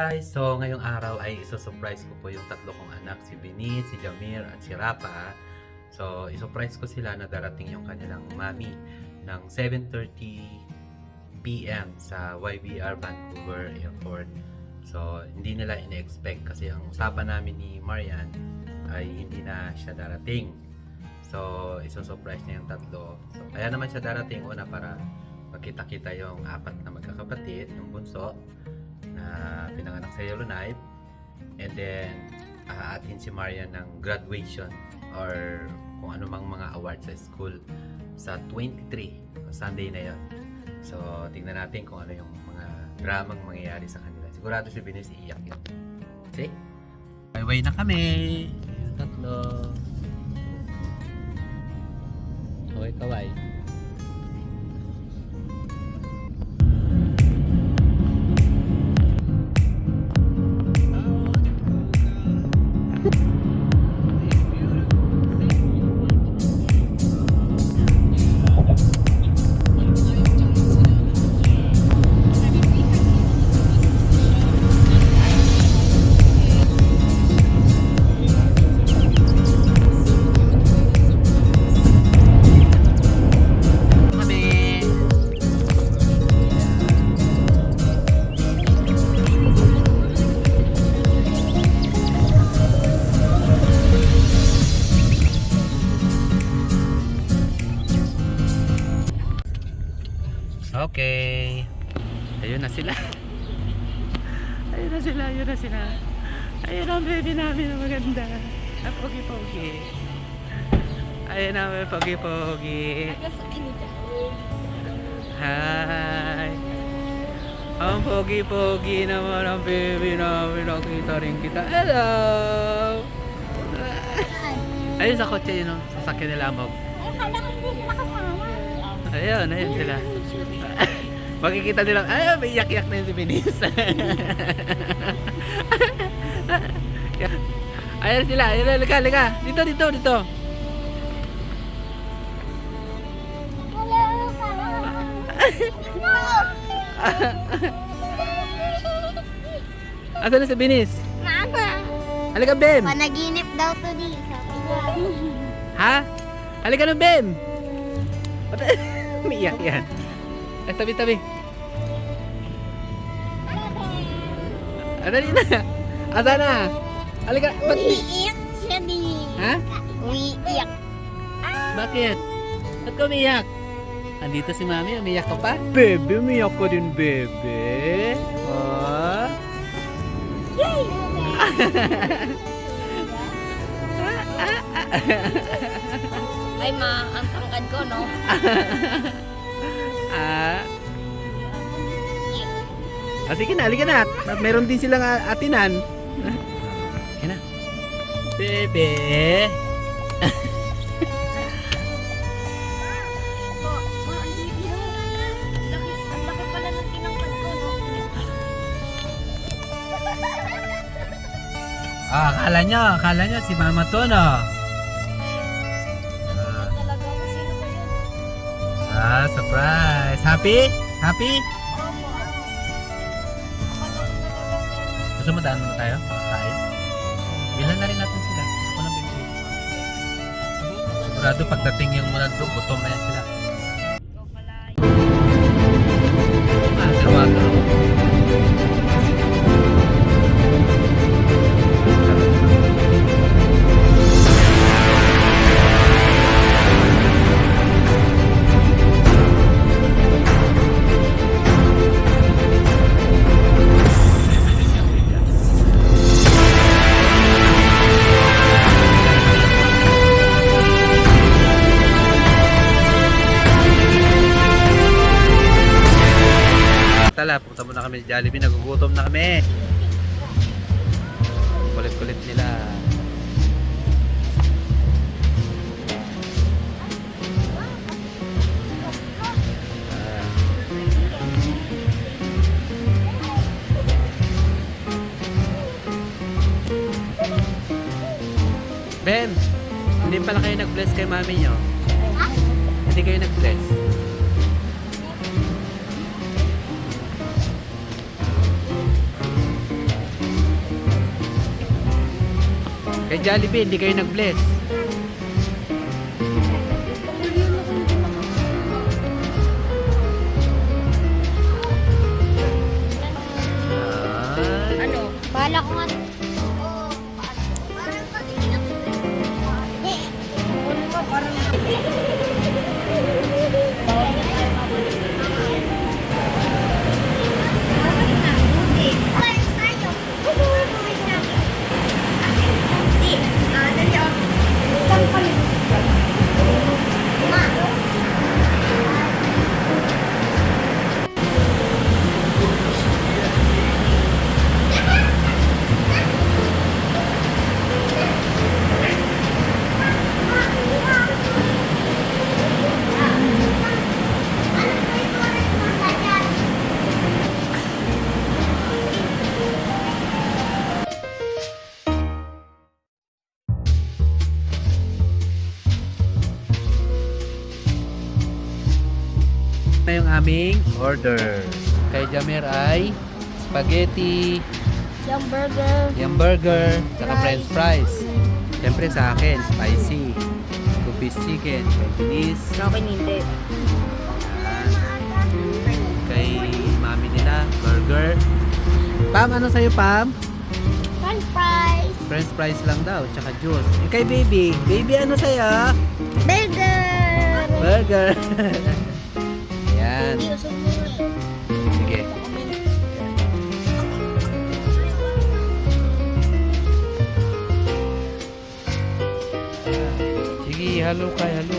Guys, so ngayong araw ay iso-surprise ko po yung tatlo kong anak, si Bini, si Jamir at si Rapa. So, isurprise ko sila na darating yung kanilang mami ng 7:30 PM sa YVR Vancouver Airport. So, hindi nila ine-expect kasi ang usapan namin ni Marian ay hindi na siya darating. So, iso-surprise niya yung tatlo. So, kaya naman siya darating una para magkita-kita yung apat na magkakapatid, yung bunso na pinanganak sa Yellowknife, and then aatin si Marian ng graduation or kung ano mang mga awards sa school sa 23 Sunday na yon. So tingnan natin kung ano yung mga dramang mangyayari sa kanila. Sigurado si Venus iiyak yun. See? Bye-bye na kami! Yung tatlo. Kaway-kaway. Okay. Ayun na sila. Ayun na sila, ayun na sila. Ayun ang baby namin na maganda. Ang pogi-pogi. Ayun na, may pogi-pogi. Hi. Ang pogi-pogi naman ang baby namin. Nakita rin kita. Hello. Ayun sa kotse yun, sasakyan nila mo. Ayun, ayun sila. Makikita nilang, ay, may iyak-iyak na yun si Binis. Ayun sila, ayun, liga. Dito. Asa na si Binis? Mama! Halika, Bem! Panaginip daw to di. Ha? Halika na, Bem! Umiiyak yan. Ay, tabi. Dali na. Asa na? Halika. Umiiyak siya di. Ha? Umiiyak. Bakit? Ba't ka umiiyak? Andito si Mami, umiiyak ka pa? Bebe, umiiyak ka din, bebe. Oh. Yay! Ay ma, ang tangkad ko no? Sige na, halika na. Meron din silang atinan. Halika na. Bebe. Ang laki pala ng tinangkad ko no? Akala nyo si Mama to, no? Talaga ako, sino ba yun? Surprise. Happy? Gusto mo daan muna tayo? Kain? Bilan na rin natin sila. Ako na bigay. Sigurado pagdating yung muna doon, gutom na yan sila. Sarwato. Punta muna kami sa Jollibee, nagugutom na kami. Kulit-kulit nila. Ben, hindi pala kayo nag-bless kay mami nyo. Hindi kayo nag-bless. Kay Jollibee, hindi kayo nag-bless. Yan. Ano? Bahala ko nga. Na yung aming order. Kay Jamir ay spaghetti, Yung burger. yung burger, saka Fries. french fries. Siyempre sa akin, spicy. Two-piece chicken. Kay Denise, Sa akin hindi. kay mami nila, burger. Pam, ano sa'yo, Pam? French fries. French fries lang daw, tsaka juice. Kay baby, baby ano sa'yo? Burger. Burger. Ayan. Usog mo eh. Sige. Sige, halo kay, halo.